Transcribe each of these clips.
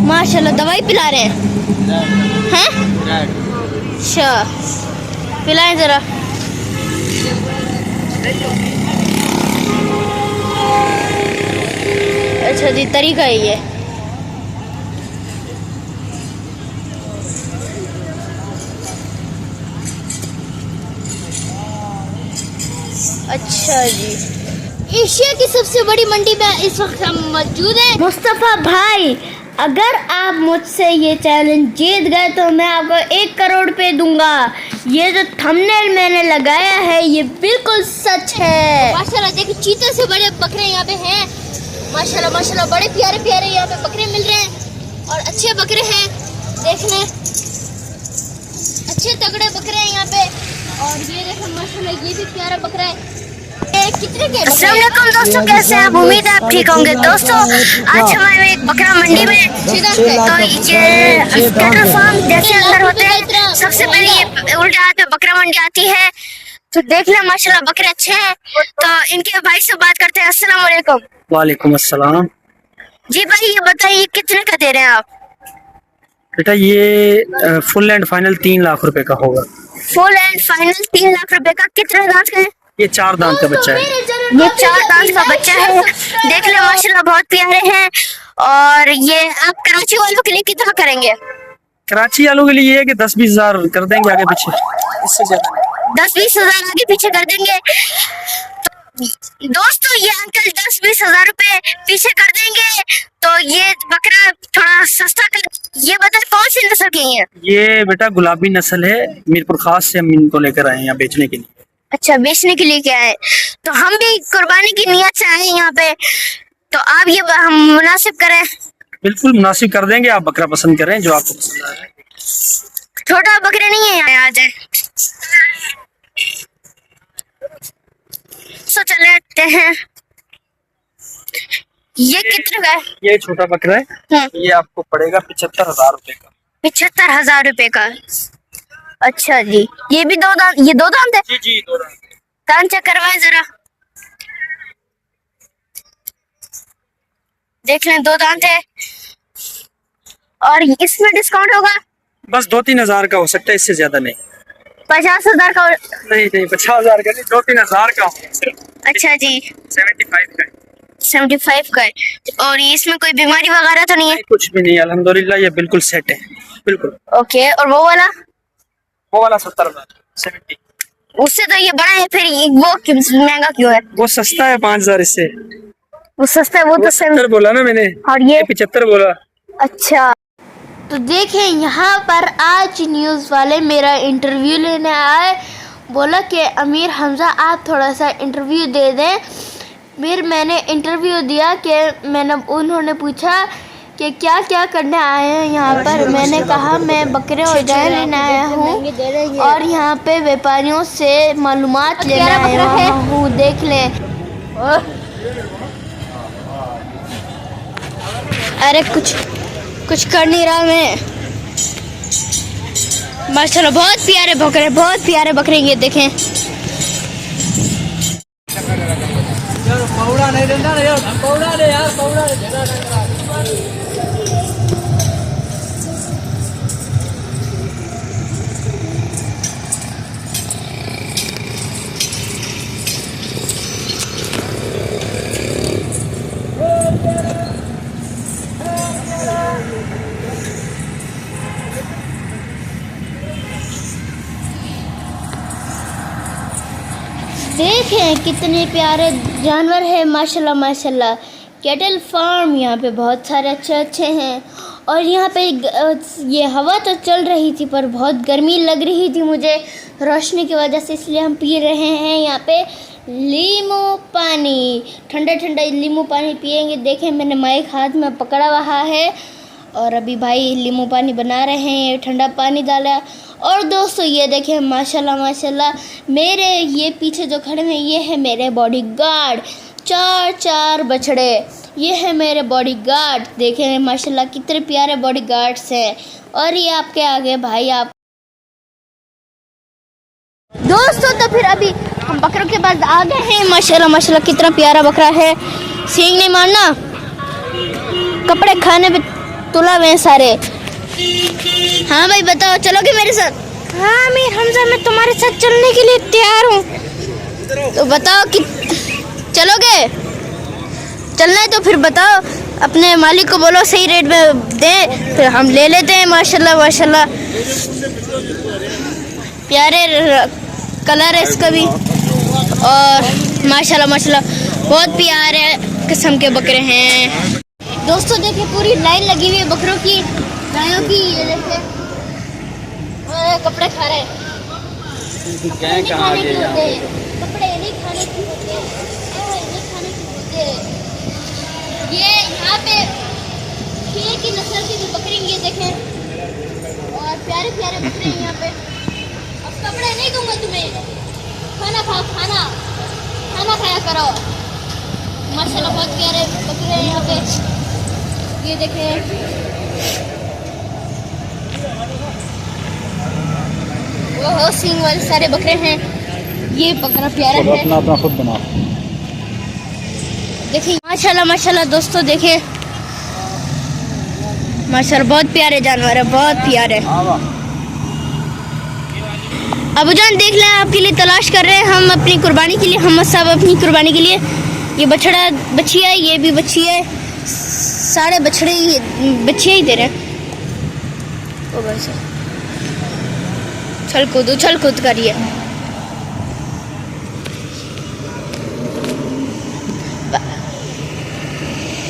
माशाल्लाह दवाई पिला रहे हैं अच्छा पिलाएं ज़रा। अच्छा जी तरीका है ये। अच्छा जी एशिया की सबसे बड़ी मंडी में इस वक्त हम मौजूद हैं। मुस्तफ़ा भाई अगर आप मुझसे ये चैलेंज जीत गए तो मैं आपको 1 करोड़ रुपए दूंगा। ये जो थंबनेल मैंने लगाया है ये बिल्कुल सच है। माशाल्लाह देखिए चीते से बड़े बकरे यहाँ पे हैं। माशाल्लाह माशाल्लाह बड़े प्यारे प्यारे यहाँ पे बकरे मिल रहे हैं और अच्छे बकरे हैं। देख लें अच्छे तगड़े बकरे हैं यहाँ पे। और ये देखो माशाल्लाह ये भी प्यारा बकरा है। कितने के? अस्सलाम वालेकुम दोस्तों, कैसे हैं आप? उम्मीद है आप ठीक होंगे। दोस्तों आज हमारे एक बकरा मंडी में तो ये कैटल फार्म जैसे अंदर होते हैं सबसे पहले ये उल्टा हाथ में बकरा मंडी आती है। तो देख लें माशाल्लाह बकरे अच्छे हैं। तो इनके भाई से बात करते हैं। अस्सलाम वालेकुम। वालेकुम अस्सलाम। जी भाई ये बताइए कितने का दे रहे हैं आप? बेटा ये फुल एंड फाइनल 3 लाख रुपए का होगा। फुल एंड फाइनल 3 लाख रुपए का। कितने दांत का है? ये 4 दांत का बच्चा है। ये 4 दांत का बच्चा है। देख ले माशाल्लाह बहुत प्यारे हैं। और ये आप कराची वालों के लिए कितना करेंगे? कराची वालों के लिए ये है कि 10-20 हजार कर देंगे आगे पीछे, इससे ज्यादा 10-20 हजार आगे पीछे कर देंगे। दोस्तों ये अंकल 10-20 हजार रुपए पीछे कर देंगे। तो ये बकरा थोड़ा सस्ता कर। ये बता कौन सी नस्ल की है? ये बेटा गुलाबी नस्ल है, मीरपुर खास से हम इनको लेकर आए हैं यहाँ बेचने के लिए। अच्छा बेचने के लिए क्या है? तो हम भी कुर्बानी की नियत से आए यहाँ पे। तो आप ये हम मुनासिब करें। बिल्कुल मुनासिब कर देंगे। आप बकरा पसंद करें जो आपको पसंद आ रहा है। छोटा बकरे नहीं है आ जाए। सो चलते हैं। ये कितने का है? ये छोटा बकरा है। ये आपको पड़ेगा 75,000 रुपए का। 75,000 रुपए का। अच्छा जी ये भी 2 दांत? ये 2 दांत है? जी जी 2 दांत। कान चेक करवाएं जरा। देख लें 2 दांत है। और इसमें डिस्काउंट होगा? बस 2-3 हजार का हो सकता है, इससे ज्यादा नहीं। 50,000 का? नहीं 50,000 का नहीं, 2-3 हजार का। अच्छा जी 75 का। 75 का है। और इसमें कोई बीमारी वगैरह तो नहीं है? कुछ भी नहीं अल्हम्दुलिल्लाह, ये बिल्कुल सेट है बिल्कुल। ओके और वो वाला? वो वाला 70,000 70। उससे तो ये बड़ा है, फिर वो महंगा क्यों है? वो सस्ता है 5,000 इससे। वो सस्ता है वो तो 70 बोला ना मैंने। और ये 75 बोला। अच्छा तो देखें यहाँ पर आज न्यूज़ वाले मेरा इंटरव्यू लेने आए। बोला कि अमीर हमजा आप थोड़ा सा इंटरव्यू दे दें। फिर मैंने इंटरव्यू दिया कि उन्होंने पूछा कि क्या क्या करने आए हैं यहाँ पर। मैंने कहा मैं बकरे और गाय लेने आया हूँ और यहाँ पे व्यापारियों से मालूमात लेने आया हूँ। देख लें। अरे कुछ कर नहीं रहा मैं। माशाल्लाह बहुत प्यारे बकरे ये देखें। पौड़ा नहीं देना यार, पौड़ा दे यार, पौड़ा दे। देखें कितने प्यारे जानवर हैं माशाल्लाह माशाल्लाह। कैटल फार्म यहाँ पे बहुत सारे अच्छे हैं। और यहाँ पे ये हवा तो चल रही थी पर बहुत गर्मी लग रही थी मुझे रोशनी की वजह से, इसलिए हम पी रहे हैं यहाँ पे लीमू पानी। ठंडा ठंडा लीमू पानी पियेंगे। देखें मैंने माइक हाथ में पकड़ा हुआ है और अभी भाई लीमू पानी बना रहे हैं, ठंडा पानी डाला। और दोस्तों ये देखें माशाल्लाह माशाल्लाह मेरे ये पीछे जो खड़े हैं ये है मेरे बॉडीगार्ड। 4 बछड़े ये है मेरे बॉडीगार्ड। देखें माशाल्लाह कितने प्यारे बॉडीगार्ड्स हैं। और ये आपके आगे भाई आप दोस्तों। तो फिर अभी हम बकरों के पास आ गए हैं। माशाल्लाह माशाल्लाह कितना प्यारा बकरा है। सींग नहीं मारना, कपड़े खाने पे तुला हुए हैं सारे। हाँ भाई बताओ, चलोगे मेरे साथ? हाँ अमीर हमजा, मैं तुम्हारे साथ चलने के लिए तैयार हूँ। तो बताओ कि चलोगे? चलना है तो फिर बताओ, अपने मालिक को बोलो सही रेट में दे, फिर हम ले लेते हैं। माशाल्लाह माशाल्लाह, प्यारे कलर है इसका भी, और माशाल्लाह माशाल्लाह बहुत प्यारे किस्म के बकरे हैं। दोस्तों देखिए, पूरी लाइन लगी हुई है बकरों की, गायों की। ये देखिए कपड़े खा रहे हैं। कपड़े नहीं खाने के होते हैं, कपड़े नहीं खाने के होते हैं, नहीं खाने के होते हैं। ये यहाँ पे शेर की नस्ल की जो बकरी, ये देखें, और प्यारे प्यारे बकरे हैं यहाँ पे। अब कपड़े नहीं दूंगा तुम्हें, खाना खाओ, खाना खाना खाया करो। माशाल्लाह बहुत प्यारे बकरे हैं यहाँ पे। ये देखें, वो सींग वाले सारे बकरे हैं। ये बकरा प्यारा है, अपना खुद बनाओ। देखिए माशाल्लाह माशाल्लाह दोस्तों, देखिए माशाल्लाह बहुत प्यारे जानवर है, बहुत प्यारे। अबूजान देख लें, आपके लिए तलाश कर रहे हैं हम अपनी कुर्बानी के लिए, हम सब अपनी कुर्बानी के लिए। ये बछड़ा बच्ची है, ये भी बच्ची है, सारे बछड़े बच्चियाँ ही दे रहे हैं। ओ भाई साहब, उछल कूद करिए।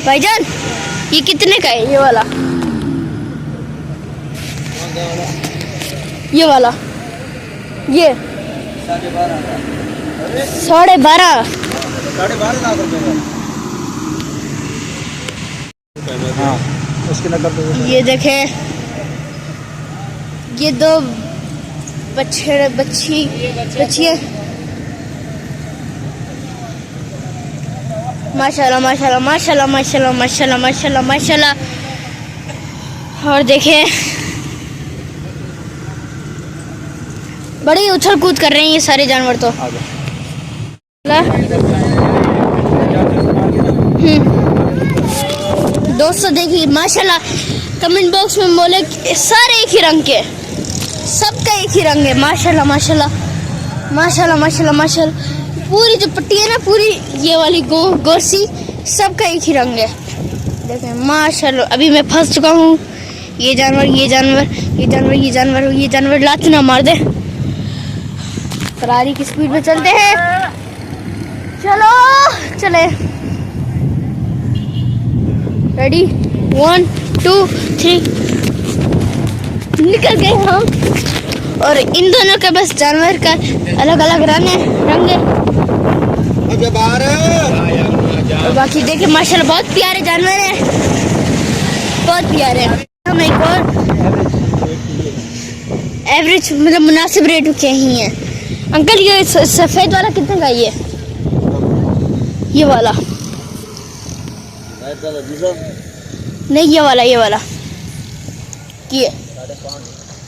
भाईजान ये कितने का है? ये वाला, ये वाला, ये 12,500। हाँ उसकी नकल तो ये देखें, ये दो बच्चियाँ माशाल्लाह माशाल्लाह माशाल्लाह माशाल्लाह माशाल्लाह माशाल्लाह माशाल्लाह। और देखें बड़ी उछल कूद कर रहे हैं ये सारे जानवर। तो दोस्तों देखिए माशाल्लाह, कमेंट बॉक्स में बोले सारे एक ही रंग के, सबका एक ही रंग है। माशाल्लाह माशाल्लाह माशाल्लाह माशाल्लाह माशाल्लाह, पूरी जो पट्टी है ना, पूरी ये वाली गोरसी, सबका एक ही रंग है। देखें माशाल्लाह, अभी मैं फंस चुका हूँ। ये जानवर ये जानवर ये जानवर ये जानवर ये जानवर लात ना मार दे। फरारी की स्पीड में चलते हैं, चलो चले। रेडी 1 2 3 निकल गए हम। और इन दोनों के बस जानवर का अलग अलग रंग है। और बाकी देखिए माशाल्लाह बहुत प्यारे जानवर हैं, बहुत प्यारे। हम एक और एवरेज मतलब मुनासिब रेट के ही हैं। अंकल ये सफ़ेद वाला कितने का? ये वाला नहीं, ये वाला ये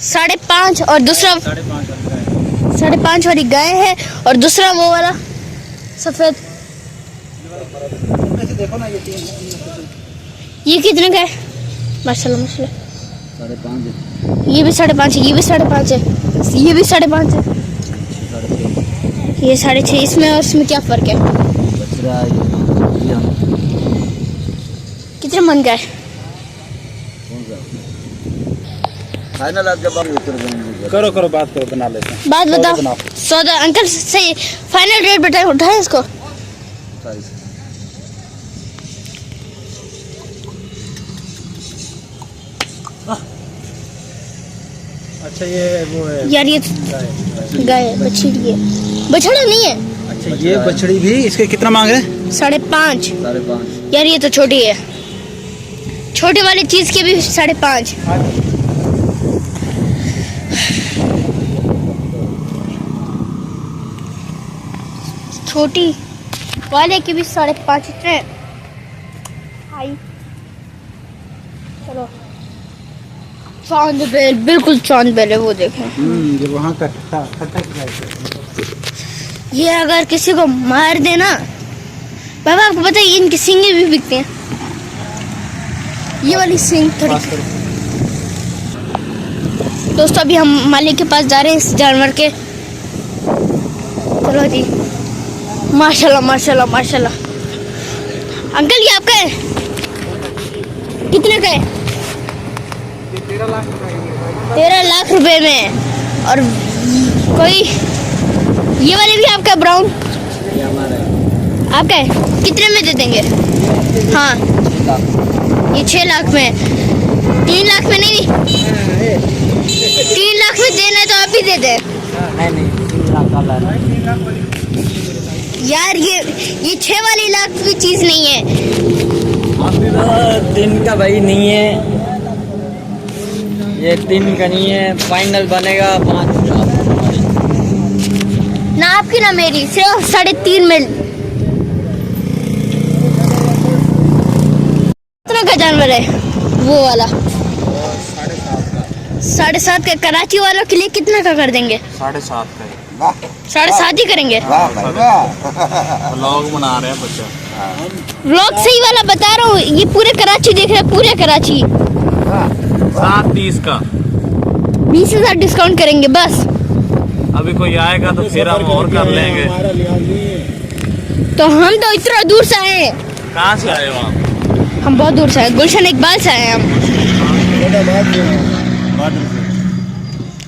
5.5। और दूसरा 5.5 वाली गाय है, और दूसरा वो वाला सफ़ेद। ये कितने का है? माशाल्लाह माशाल्लाह 5.5। ये भी 5.5 है, ये भी 5.5 है, ये भी 5.5 है, ये 6.5। इसमें और इसमें क्या फ़र्क है? कितने मन का है? फाइनल आप जब करो बात करो, बना लेते हैं। बात बताओ, सौदा अंकल सही फाइनल रेट बताए, उठाए इसको। अच्छा ये वो है यार, ये गाय बछड़ी है, बछड़ा नहीं है। अच्छा ये बछड़ी भी, इसके कितना मांग रहे हैं? 5.5। 5.5 यार ये तो छोटी है, छोटी वाली चीज की भी 5.5। छोटी वाले की भी 5.5 इतने। आई चलो, चांद बेल, बिल्कुल चांद बेल है, वो देखें। ये वहाँ का ये अगर किसी को मार देना, बाबा आपको पता है इनके सींगे भी बिकते हैं। ये वाली सिंग थोड़ी। दोस्तों अभी हम मालिक के पास जा रहे हैं इस जानवर के। चलो जी, माशाल्लाह माशाल्लाह माशाल्लाह। अंकल ये आपका है, कितने का है? 13 लाख रुपए में। और कोई ये वाले भी आपका ब्राउन आपका है, कितने में दे देंगे? हाँ ये 6 लाख में। 3 लाख में नहीं, 3 लाख में देना है तो आप ही दे दे यार। ये 6 वाली लाख की चीज नहीं है। दिन का भाई नहीं है, ये 3 का नहीं है। फाइनल बनेगा 5,000 ना आपकी ना मेरी, सिर्फ 3.5 में। कितना का जानवर है वो वाला? 7.5 का। कराची वालों के लिए कितना का कर देंगे? 7.5 का। 7.5 ही करेंगे। व्लॉग बना रहे हैं बच्चा। व्लॉग सही वाला बता रहा हूँ, ये पूरे कराची देख रहे हैं, पूरे कराची। 7.30 का। 20,000 डिस्काउंट करेंगे बस। अभी कोई आएगा तो फिर हम और कर लेंगे। तो हम तो इतना दूर से आए हैं। कहाँ से आए वहाँ? हम बहुत दूर से आए, गुलशन इकबाल से आए हैं हम।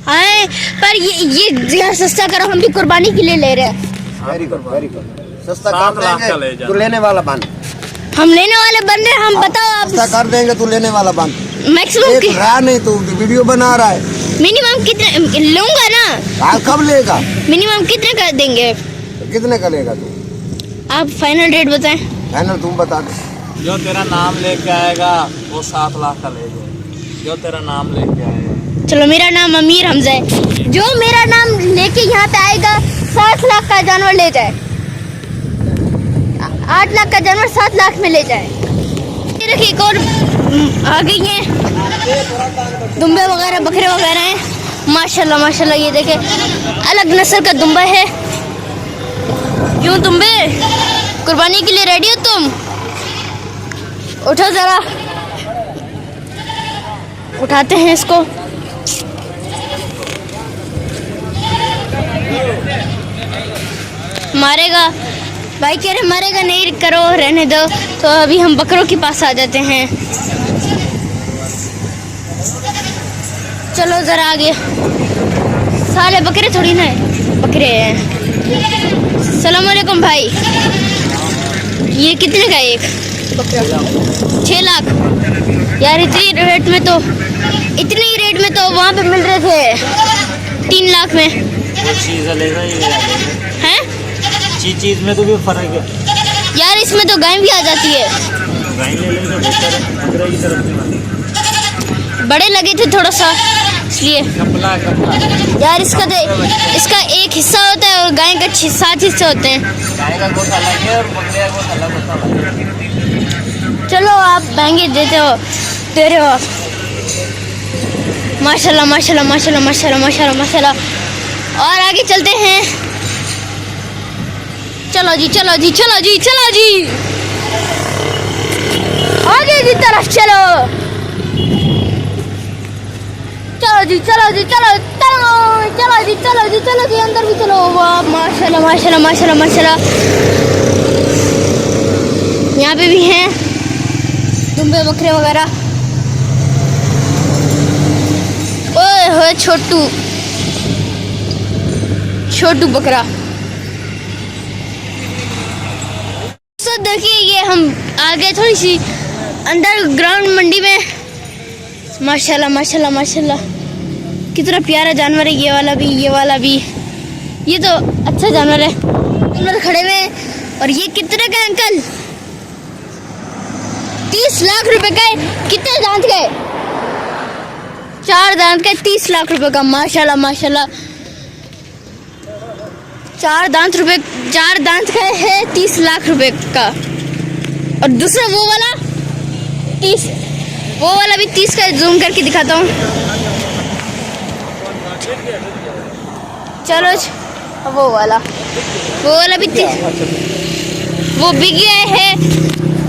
आए पर ये सस्ता करो, हम भी कुर्बानी के लिए ले रहे हैं। Very good very good. सस्ता 7 कर लाख का ले देंगे जा। तू लेने वाला बन। हम लेने वाले बन रहे हैं, हम बताओ आप। सस्ता कर देंगे तू लेने वाला बन। मैक्सिमम एक रहा नहीं तू वीडियो बना रहा है। मिनिमम कितने लूंगा ना? कब लेगा? मिनिमम कितने कर देंगे? कितने का लेगा तू? आप फाइनल रेट बताएं। फाइनल तुम बता दे। जो तेरा नाम लेके आएगा वो 7 लाख का ले जाए। जो तेरा नाम लेके आएगा। चलो मेरा नाम अमीर हमजा है, जो मेरा नाम लेके यहाँ पे आएगा 7 लाख का जानवर ले जाए। 8 लाख का जानवर 7 लाख में ले जाए। ये देखिए एक और आ गई है, दुम्बे वगैरह बकरे वगैरह हैं। माशाल्लाह माशाल्लाह, ये देखे अलग नस्ल का दुम्बा है। क्यों दुम्बे, कुर्बानी के लिए रेडी हो तुम? उठो जरा, उठाते हैं इसको। मारेगा भाई, कह रहे मारेगा नहीं, करो रहने दो। तो अभी हम बकरों के पास आ जाते हैं। चलो जरा आगे, साले बकरे थोड़ी ना है, बकरे हैं। सलाम अलैकुम भाई, ये कितने का एक बकरा? 6 लाख यार। इतनी रेट में तो वहाँ पे मिल रहे थे 3 लाख में। चीज़ लेगा हैं? चीज़ में तो भी फर्क है यार, इसमें तो गाय भी आ जाती है। बड़े लगे थे थोड़ा सा इसलिए। यार इसका एक हिस्सा होता है और गाय का 7 हिस्से होते हैं। गाय का गोश्त अलग है और बकरे का गोश्त अलग होता है। चलो आप महंगे दे रहे हो आप। माशाल्लाह माशाल्लाह माशाल्लाह माशाल्लाह माशाल्लाह माशाल्लाह। और आगे चलते हैं। चलो जी चलो जी चलो जी चलो जी, आगे की तरफ चलो। चलो जी चलो जी चलो चलो चलो जी चलो जी चलो जी, अंदर भी चलो। वाह माशाल्लाह माशाल्लाह माशाल्लाह माशाल्लाह। यहाँ पे भी हैं दुम्बे बकरे वगैरह। ओए होए छोटू बकरा। तो देखिए ये हम आ गए थोड़ी सी अंडरग्राउंड मंडी में। माशाल्लाह माशाल्लाह माशाल्लाह, कितना प्यारा जानवर है ये वाला भी, ये वाला भी। ये तो अच्छा जानवर है। जानवर खड़े हुए हैं। और ये कितने का अंकल? 30 लाख रुपए का है। कितने दांत का है? 4 दांत का, 30 लाख रुपए का। माशाल्लाह माशाल्लाह, 4 दांत का है 30 लाख रुपए का। और दूसरा वो वाला 30, वो वाला भी 30 का। जूम करके दिखाता हूँ। चलो वो वाला भी 30, वो बिक गया है।